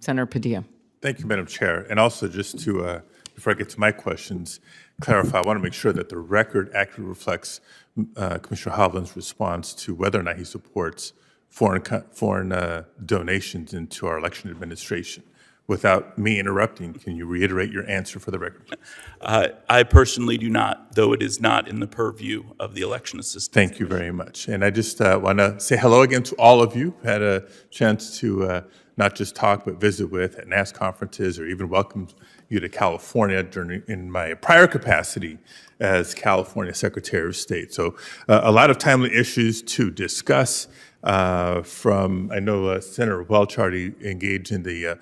Senator Padilla. Thank you, Madam Chair. And also, just to, before I get to my questions, clarify, I want to make sure that the record accurately reflects Commissioner Hovland's response to whether or not he supports foreign donations into our election administration. Without me interrupting, can you reiterate your answer for the record, please? I personally do not, though it is not in the purview of the election assistant. Thank you very much. And I just want to say hello again to all of you. Had a chance to not just talk, but visit with at NAS conferences, or even welcome you to California in my prior capacity as California Secretary of State. So a lot of timely issues to discuss. I know Senator Welch already engaged in the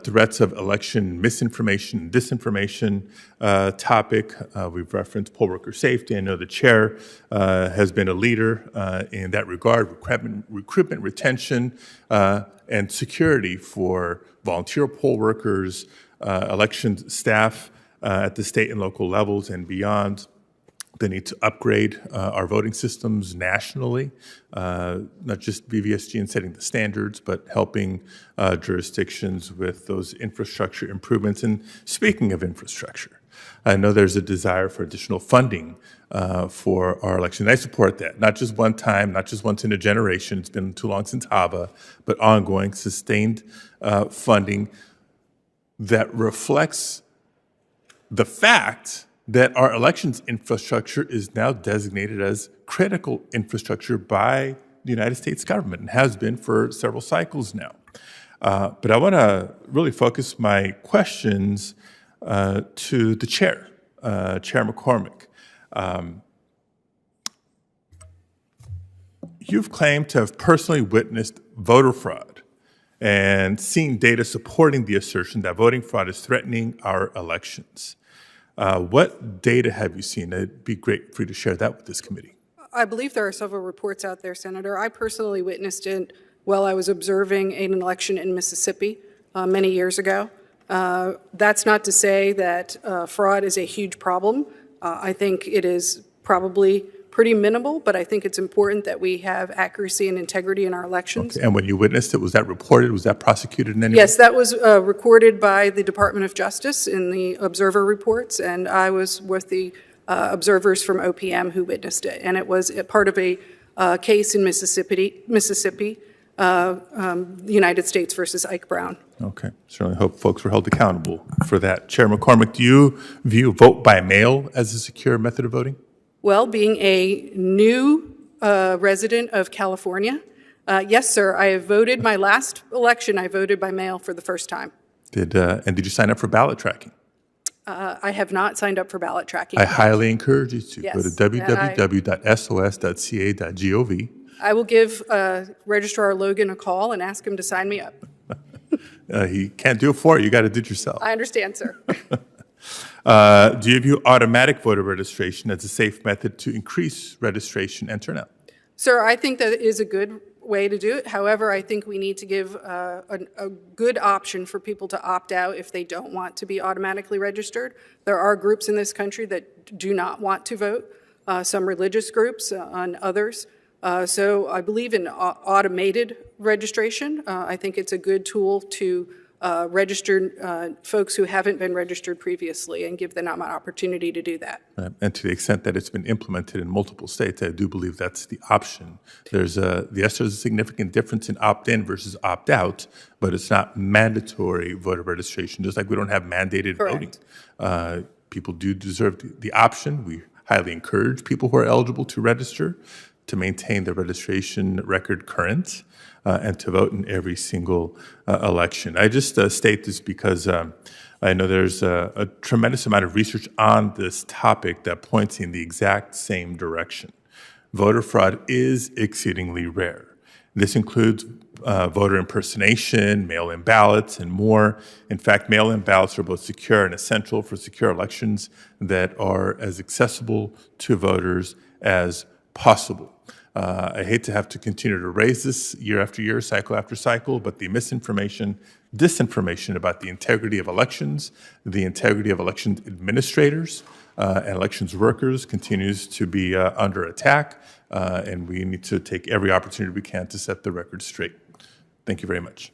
threats of election misinformation and disinformation topic. We've referenced poll worker safety. I know the chair has been a leader in that regard, recruitment, retention, and security for volunteer poll workers, election staff at the state and local levels and beyond. The need to upgrade our voting systems nationally, not just BVSG in setting the standards, but helping jurisdictions with those infrastructure improvements. And speaking of infrastructure, I know there's a desire for additional funding for our election. I support that, not just one time, not just once in a generation. It's been too long since HAVA, but ongoing, sustained funding that reflects the fact that our elections infrastructure is now designated as critical infrastructure by the United States government and has been for several cycles now. But I want to really focus my questions to the chair, Chair McCormick. You've claimed to have personally witnessed voter fraud and seen data supporting the assertion that voting fraud is threatening our elections. What data have you seen? It'd be great for you to share that with this committee. I believe there are several reports out there, Senator. I personally witnessed it while I was observing an election in Mississippi many years ago. That's not to say that fraud is a huge problem. I think it is probably pretty minimal, but I think it's important that we have accuracy and integrity in our elections. Okay. And when you witnessed it, was that reported? Was that prosecuted in any way? Yes, that was recorded by the Department of Justice in the observer reports, and I was with the observers from OPM who witnessed it. And it was part of a case in Mississippi, United States versus Ike Brown. Okay. Certainly hope folks were held accountable for that. Chair McCormick, do you view vote by mail as a secure method of voting? Well, being a new resident of California, yes, sir, I have voted. My last election, I voted by mail for the first time. And did you sign up for ballot tracking? I have not signed up for ballot tracking. I highly encourage you to. Yes, go to www.sos.ca.gov. I will give Registrar Logan a call and ask him to sign me up. He can't do it for you. You got to do it yourself. I understand, sir. Do you view automatic voter registration as a safe method to increase registration and turnout? Sir, I think that is a good way to do it. However, I think we need to give a good option for people to opt out if they don't want to be automatically registered. There are groups in this country that do not want to vote, some religious groups and others. So I believe in automated registration. I think it's a good tool to register folks who haven't been registered previously and give them an opportunity to do that. And to the extent that it's been implemented in multiple states, I do believe that's the option. There's a significant difference in opt-in versus opt-out, but it's not mandatory voter registration, just like we don't have mandated Correct. voting. People do deserve the option. We highly encourage people who are eligible to register to maintain their registration record current and to vote in every single election. I just state this because I know there's a tremendous amount of research on this topic that points in the exact same direction. Voter fraud is exceedingly rare. This includes voter impersonation, mail-in ballots, and more. In fact, mail-in ballots are both secure and essential for secure elections that are as accessible to voters as possible. I hate to have to continue to raise this year after year, cycle after cycle, but the misinformation, disinformation about the integrity of elections, the integrity of election administrators, and elections workers continues to be under attack, and we need to take every opportunity we can to set the record straight. Thank you very much.